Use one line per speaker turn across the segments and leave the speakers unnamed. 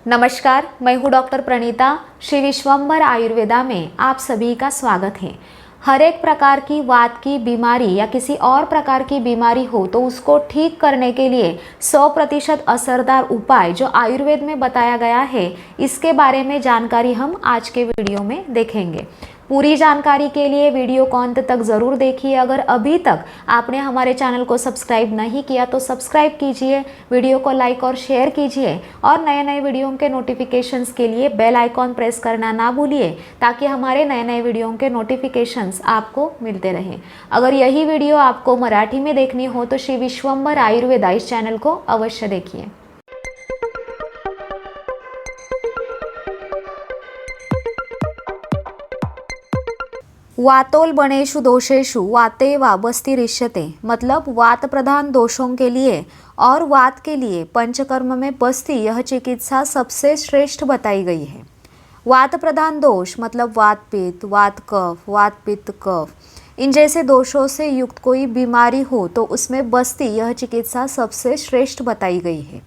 नमस्कार, मैं हूँ डॉक्टर प्रणीता। श्री विश्वंभर आयुर्वेदा में आप सभी का स्वागत है। हर एक प्रकार की वात की बीमारी या किसी और प्रकार की बीमारी हो तो उसको ठीक करने के लिए 100% असरदार उपाय जो आयुर्वेद में बताया गया है, इसके बारे में जानकारी हम आज के वीडियो में देखेंगे। पूरी जानकारी के लिए वीडियो को अंत तक ज़रूर देखिए। अगर अभी तक आपने हमारे चैनल को सब्सक्राइब नहीं किया तो सब्सक्राइब कीजिए, वीडियो को लाइक और शेयर कीजिए और नए नए वीडियो के नोटिफिकेशंस के लिए बेल आइकॉन प्रेस करना ना भूलिए ताकि हमारे नए नए वीडियो के नोटिफिकेशंस आपको मिलते रहें। अगर यही वीडियो आपको मराठी में देखनी हो तो श्री विश्वंभर आयुर्वेदा इस चैनल को अवश्य देखिए। वातोल बनेशु दोषेशु वाते वा बस्तिरिष्यते, मतलब वात प्रधान दोषों के लिए और वात के लिए पंचकर्म में बस्ती यह चिकित्सा सबसे श्रेष्ठ बताई गई है। वात प्रधान दोष मतलब वात पित्त, वात कफ, वात पित्त कफ, इन जैसे दोषों से युक्त कोई बीमारी हो तो उसमें बस्ती यह चिकित्सा सबसे श्रेष्ठ बताई गई है,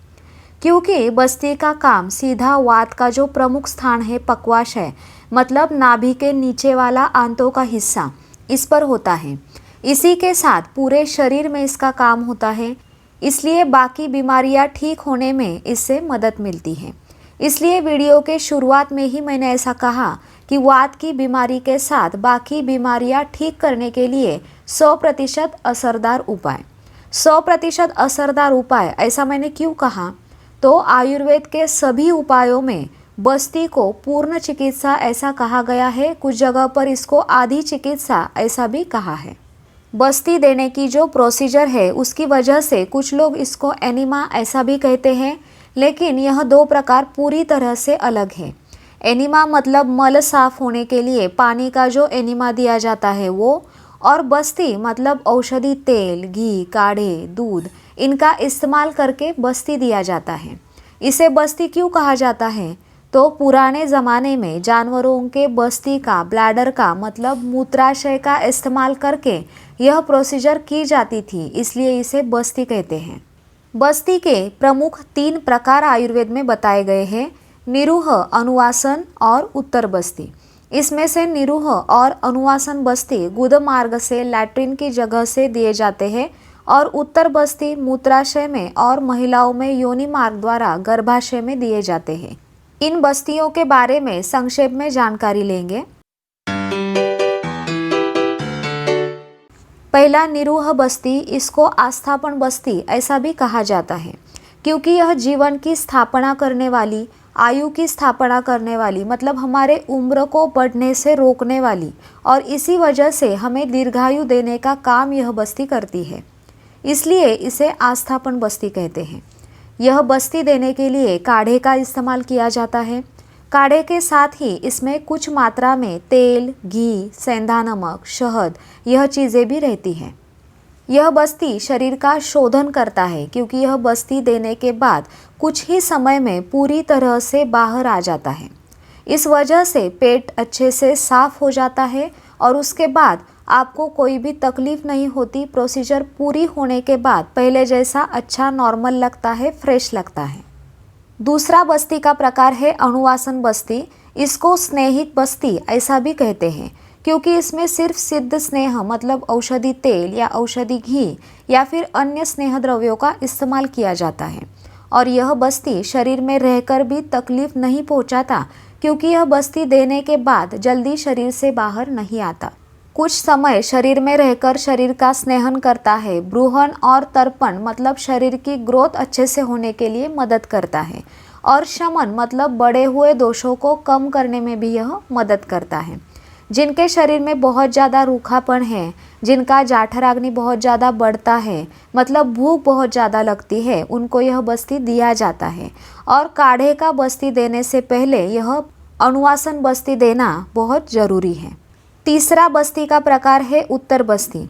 क्योंकि बस्ती का काम सीधा वात का जो प्रमुख स्थान है पक्वाशय, मतलब नाभि के नीचे वाला आंतों का हिस्सा, इस पर होता है। इसी के साथ पूरे शरीर में इसका काम होता है, इसलिए बाकी बीमारियां ठीक होने में इससे मदद मिलती है। इसलिए वीडियो के शुरुआत में ही मैंने ऐसा कहा कि वात की बीमारी के साथ बाकी बीमारियां ठीक करने के लिए 100% असरदार उपाय। 100% असरदार उपाय ऐसा मैंने क्यों कहा? तो आयुर्वेद के सभी उपायों में बस्ती को पूर्ण चिकित्सा ऐसा कहा गया है, कुछ जगह पर इसको आधी चिकित्सा ऐसा भी कहा है। बस्ती देने की जो प्रोसीजर है उसकी वजह से कुछ लोग इसको एनिमा ऐसा भी कहते हैं, लेकिन यह दो प्रकार पूरी तरह से अलग है। एनिमा मतलब मल साफ होने के लिए पानी का जो एनिमा दिया जाता है वो, और बस्ती मतलब औषधि तेल, घी, काढ़े, दूध, इनका इस्तेमाल करके बस्ती दिया जाता है। इसे बस्ती क्यों कहा जाता है? तो पुराने ज़माने में जानवरों के बस्ती का, ब्लैडर का मतलब मूत्राशय का इस्तेमाल करके यह प्रोसीजर की जाती थी, इसलिए इसे बस्ती कहते हैं। बस्ती के प्रमुख 3 प्रकार आयुर्वेद में बताए गए हैं: निरूह, अनुवासन और उत्तर बस्ती। इसमें से निरूह और अनुवासन बस्ती गुद मार्ग से लैट्रिन की जगह से दिए जाते हैं और उत्तर बस्ती मूत्राशय में और महिलाओं में योनि मार्ग द्वारा गर्भाशय में दिए जाते हैं। इन बस्तियों के बारे में संक्षेप में जानकारी लेंगे। पहला निरूह बस्ती, इसको आस्थापन बस्ती ऐसा भी कहा जाता है, क्योंकि यह जीवन की स्थापना करने वाली, आयु की स्थापना करने वाली, मतलब हमारे उम्र को बढ़ने से रोकने वाली, और इसी वजह से हमें दीर्घायु देने का काम यह बस्ती करती है, इसलिए इसे आस्थापन बस्ती कहते हैं। यह बस्ती देने के लिए काढ़े का इस्तेमाल किया जाता है। काढ़े के साथ ही इसमें कुछ मात्रा में तेल, घी, सेंधा नमक, शहद, यह चीज़ें भी रहती हैं। यह बस्ती शरीर का शोधन करता है, क्योंकि यह बस्ती देने के बाद कुछ ही समय में पूरी तरह से बाहर आ जाता है। इस वजह से पेट अच्छे से साफ हो जाता है और उसके बाद आपको कोई भी तकलीफ नहीं होती। प्रोसीजर पूरी होने के बाद पहले जैसा अच्छा नॉर्मल लगता है, फ्रेश लगता है। दूसरा बस्ती का प्रकार है अनुवासन बस्ती। इसको स्नेहित बस्ती ऐसा भी कहते हैं, क्योंकि इसमें सिर्फ सिद्ध स्नेह मतलब औषधि तेल या औषधि घी या फिर अन्य स्नेह द्रव्यों का इस्तेमाल किया जाता है, और यह बस्ती शरीर में रहकर भी तकलीफ नहीं पहुंचाता, क्योंकि यह बस्ती देने के बाद जल्दी शरीर से बाहर नहीं आता। कुछ समय शरीर में रहकर शरीर का स्नेहन करता है। ब्रूहन और तर्पण मतलब शरीर की ग्रोथ अच्छे से होने के लिए मदद करता है, और शमन मतलब बड़े हुए दोषों को कम करने में भी यह मदद करता है। जिनके शरीर में बहुत ज़्यादा रूखापन है, जिनका जाठराग्नि बहुत ज़्यादा बढ़ता है, मतलब भूख बहुत ज़्यादा लगती है, उनको यह बस्ती दिया जाता है। और काढ़े का बस्ती देने से पहले यह अनुवासन बस्ती देना बहुत ज़रूरी है। तीसरा बस्ती का प्रकार है उत्तर बस्ती।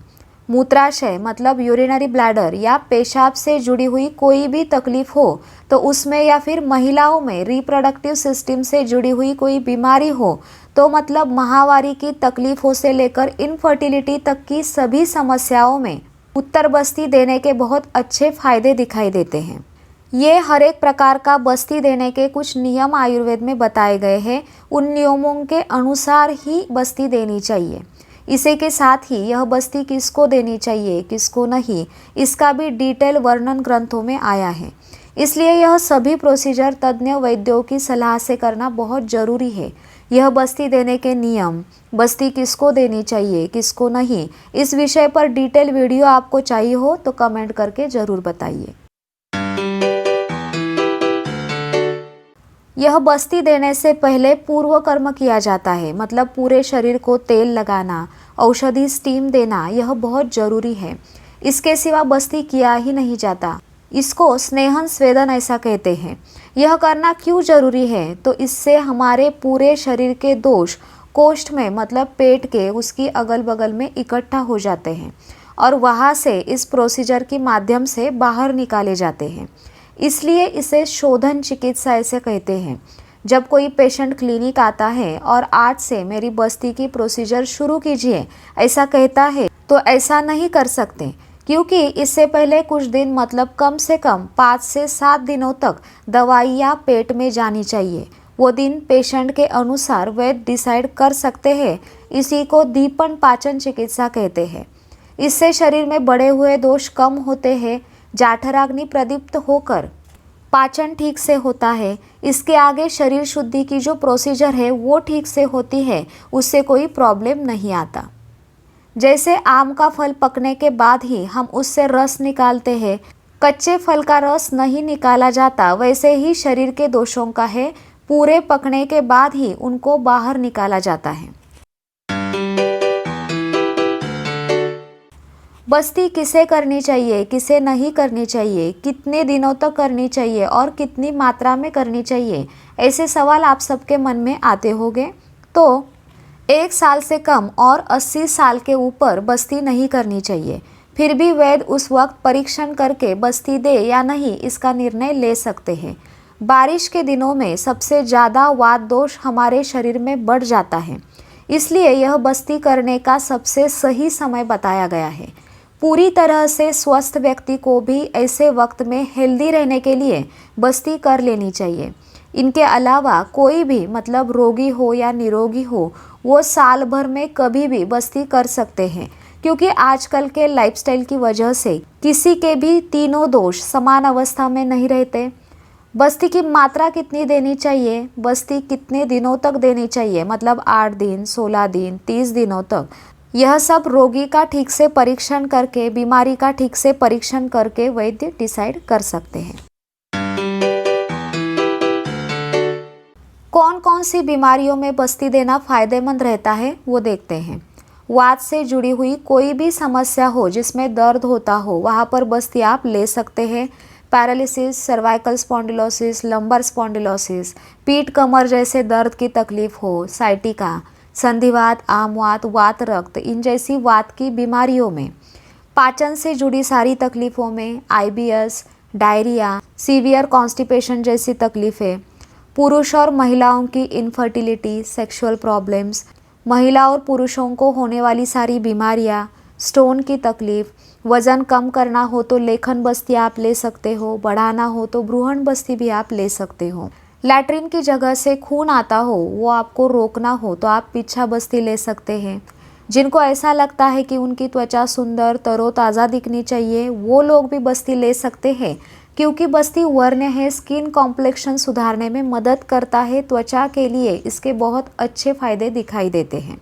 मूत्राशय मतलब यूरिनरी ब्लैडर या पेशाब से जुड़ी हुई कोई भी तकलीफ हो तो उसमें, या फिर महिलाओं में रिप्रोडक्टिव सिस्टम से जुड़ी हुई कोई बीमारी हो तो, मतलब माहवारी की तकलीफों से लेकर इनफर्टिलिटी तक की सभी समस्याओं में उत्तर बस्ती देने के बहुत अच्छे फायदे दिखाई देते हैं। ये हर एक प्रकार का बस्ती देने के कुछ नियम आयुर्वेद में बताए गए हैं। उन नियमों के अनुसार ही बस्ती देनी चाहिए। इसी के साथ ही यह बस्ती किसको देनी चाहिए किसको नहीं, इसका भी डिटेल वर्णन ग्रंथों में आया है। इसलिए यह सभी प्रोसीजर तज्ञ वैद्यों की सलाह से करना बहुत ज़रूरी है। यह बस्ती देने के नियम, बस्ती किसको देनी चाहिए किसको नहीं, इस विषय पर डिटेल वीडियो आपको चाहिए हो तो कमेंट करके ज़रूर बताइए। यह बस्ती देने से पहले पूर्व कर्म किया जाता है, मतलब पूरे शरीर को तेल लगाना, औषधि स्टीम देना, यह बहुत ज़रूरी है। इसके सिवा बस्ती किया ही नहीं जाता। इसको स्नेहन स्वेदन ऐसा कहते हैं। यह करना क्यों जरूरी है, तो इससे हमारे पूरे शरीर के दोष कोष्ठ में, मतलब पेट के उसकी अगल बगल में इकट्ठा हो जाते हैं और वहाँ से इस प्रोसीजर के माध्यम से बाहर निकाले जाते हैं। इसलिए इसे शोधन चिकित्सा ऐसे कहते हैं। जब कोई पेशेंट क्लिनिक आता है और आज से मेरी बस्ती की प्रोसीजर शुरू कीजिए ऐसा कहता है, तो ऐसा नहीं कर सकते, क्योंकि इससे पहले कुछ दिन, मतलब कम से कम 5 से 7 दिनों तक दवाइयाँ पेट में जानी चाहिए। वो दिन पेशेंट के अनुसार वैद्य डिसाइड कर सकते हैं। इसी को दीपन पाचन चिकित्सा कहते हैं। इससे शरीर में बढ़े हुए दोष कम होते हैं, जाठराग्नि प्रदीप्त होकर पाचन ठीक से होता है। इसके आगे शरीर शुद्धि की जो प्रोसीजर है वो ठीक से होती है, उससे कोई प्रॉब्लम नहीं आता। जैसे आम का फल पकने के बाद ही हम उससे रस निकालते हैं, कच्चे फल का रस नहीं निकाला जाता, वैसे ही शरीर के दोषों का है, पूरे पकने के बाद ही उनको बाहर निकाला जाता है। बस्ती किसे करनी चाहिए किसे नहीं करनी चाहिए, कितने दिनों तक करनी चाहिए और कितनी मात्रा में करनी चाहिए, ऐसे सवाल आप सबके मन में आते होंगे। तो 1 साल से कम और 80 साल के ऊपर बस्ती नहीं करनी चाहिए। फिर भी वैद्य उस वक्त परीक्षण करके बस्ती दे या नहीं इसका निर्णय ले सकते हैं। बारिश के दिनों में सबसे ज़्यादा वात दोष हमारे शरीर में बढ़ जाता है, इसलिए यह बस्ती करने का सबसे सही समय बताया गया है। पूरी तरह से स्वस्थ व्यक्ति को भी ऐसे वक्त में हेल्दी रहने के लिए बस्ती कर लेनी चाहिए। इनके अलावा कोई भी, मतलब रोगी हो या निरोगी हो, वो साल भर में कभी भी बस्ती कर सकते हैं, क्योंकि आजकल के लाइफस्टाइल की वजह से किसी के भी तीनों दोष समान अवस्था में नहीं रहते। बस्ती की मात्रा कितनी देनी चाहिए, बस्ती कितने दिनों तक देनी चाहिए, मतलब 8 दिन, 16 दिन, 30 दिनों तक, यह सब रोगी का ठीक से परीक्षण करके, बीमारी का ठीक से परीक्षण करके वैद्य डिसाइड कर सकते हैं। कौन कौन सी बीमारियों में बस्ती देना फायदेमंद रहता है वो देखते हैं। वात से जुड़ी हुई कोई भी समस्या हो, जिसमें दर्द होता हो, वहाँ पर बस्ती आप ले सकते हैं। Paralysis, cervical spondylosis, lumbar spondylosis, पीठ कमर जैसे दर्द की तकलीफ हो, साइटिका, संधिवात, आमवात, वात रक्त, इन जैसी वात की बीमारियों में, पाचन से जुड़ी सारी तकलीफ़ों में, IBS, डायरिया, सीवियर कॉन्स्टिपेशन जैसी तकलीफ़ें, पुरुष और महिलाओं की इनफर्टिलिटी, सेक्सुअल प्रॉब्लम्स, महिला और पुरुषों को होने वाली सारी बीमारियां, स्टोन की तकलीफ़, वज़न कम करना हो तो लेखन बस्ती आप ले सकते हो, बढ़ाना हो तो भ्रूण बस्ती भी आप ले सकते हो। लैट्रिन की जगह से खून आता हो वो आपको रोकना हो तो आप पीछा बस्ती ले सकते हैं। जिनको ऐसा लगता है कि उनकी त्वचा सुंदर तरोताज़ा दिखनी चाहिए, वो लोग भी बस्ती ले सकते हैं, क्योंकि बस्ती वर्ण है, स्किन कॉम्प्लेक्शन सुधारने में मदद करता है। त्वचा के लिए इसके बहुत अच्छे फायदे दिखाई देते हैं।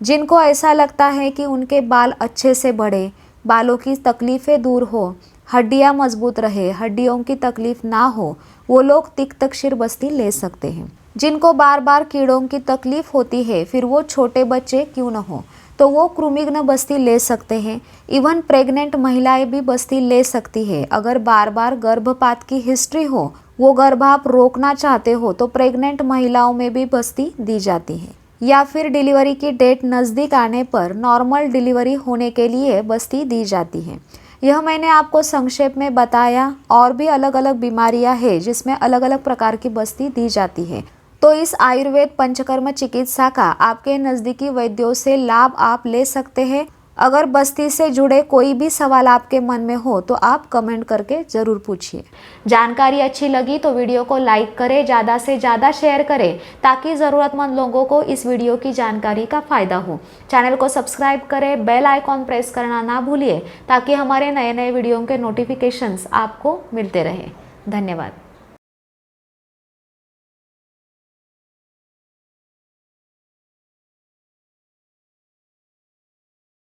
जिनको ऐसा लगता है कि उनके बाल अच्छे से बढ़े, बालों की तकलीफ़ें दूर हो, हड्डियां मजबूत रहे, हड्डियों की तकलीफ ना हो, वो लोग तिक्तक्षीर बस्ती ले सकते हैं। जिनको बार बार कीड़ों की तकलीफ होती है, फिर वो छोटे बच्चे क्यों न हो, तो वो कृमिघ्न बस्ती ले सकते हैं। इवन प्रेग्नेंट महिलाएं भी बस्ती ले सकती है। अगर बार बार गर्भपात की हिस्ट्री हो, वो गर्भ आप रोकना चाहते हो, तो प्रेग्नेंट महिलाओं में भी बस्ती दी जाती है। या फिर डिलीवरी की डेट नज़दीक आने पर नॉर्मल डिलीवरी होने के लिए बस्ती दी जाती है। यह मैंने आपको संक्षेप में बताया। और भी अलग अलग बीमारियां हैं जिसमें अलग अलग प्रकार की बस्ती दी जाती है। तो इस आयुर्वेद पंचकर्म चिकित्सा का आपके नज़दीकी वैद्यों से लाभ आप ले सकते हैं। अगर बस्ती से जुड़े कोई भी सवाल आपके मन में हो तो आप कमेंट करके ज़रूर पूछिए। जानकारी अच्छी लगी तो वीडियो को लाइक करें, ज़्यादा से ज़्यादा शेयर करें ताकि ज़रूरतमंद लोगों को इस वीडियो की जानकारी का फ़ायदा हो। चैनल को सब्सक्राइब करें, बेल आइकॉन प्रेस करना ना भूलिए ताकि हमारे नए नए वीडियो के नोटिफिकेशंस आपको मिलते रहें। धन्यवाद।